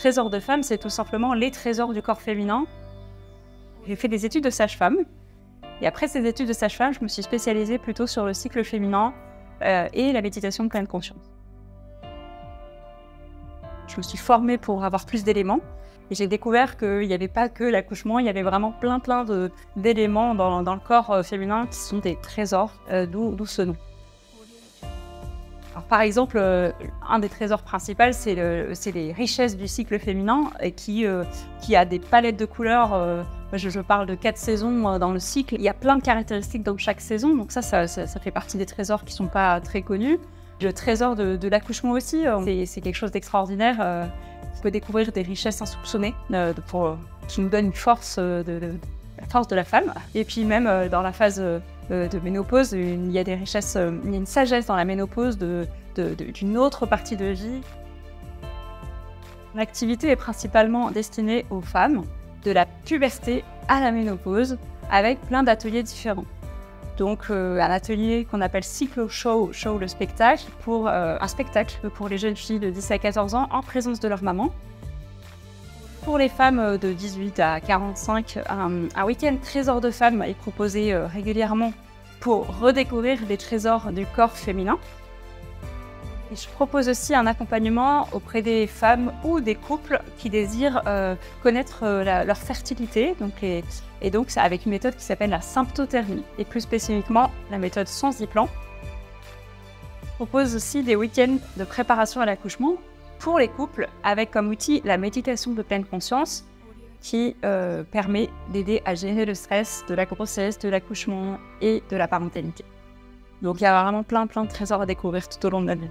trésors de femmes, c'est tout simplement les trésors du corps féminin. J'ai fait des études de sage-femme. Et après ces études de sage-femme, je me suis spécialisée plutôt sur le cycle féminin et la méditation de pleine conscience. Je me suis formée pour avoir plus d'éléments. Et j'ai découvert qu'il n'y avait pas que l'accouchement, il y avait vraiment plein d'éléments dans le corps féminin qui sont des trésors, d'où ce nom. Alors, par exemple, un des trésors principaux, c'est les richesses du cycle féminin et qui a des palettes de couleurs. Je parle de 4 saisons dans le cycle. Il y a plein de caractéristiques dans chaque saison, donc ça fait partie des trésors qui ne sont pas très connus. Le trésor de l'accouchement aussi, c'est quelque chose d'extraordinaire. On peut découvrir des richesses insoupçonnées qui nous donnent une force, la force de la femme. Et puis même dans la phase de ménopause, il y a des richesses, il y a une sagesse dans la ménopause d'une autre partie de vie. L'activité est principalement destinée aux femmes, de la puberté à la ménopause, avec plein d'ateliers différents. Donc un atelier qu'on appelle cyclo-show, show le spectacle, un spectacle pour les jeunes filles de 10 à 14 ans en présence de leur maman. Pour les femmes de 18 à 45, un week-end trésor de femmes est proposé régulièrement pour redécouvrir les trésors du corps féminin. Et je propose aussi un accompagnement auprès des femmes ou des couples qui désirent connaître leur fertilité. Et donc, c'est avec une méthode qui s'appelle la symptothermie, et plus spécifiquement la méthode sans implant. Je propose aussi des week-ends de préparation à l'accouchement pour les couples, avec comme outil la méditation de pleine conscience, qui permet d'aider à gérer le stress de la grossesse, de l'accouchement et de la parentalité. Donc il y a vraiment plein de trésors à découvrir tout au long de la vie.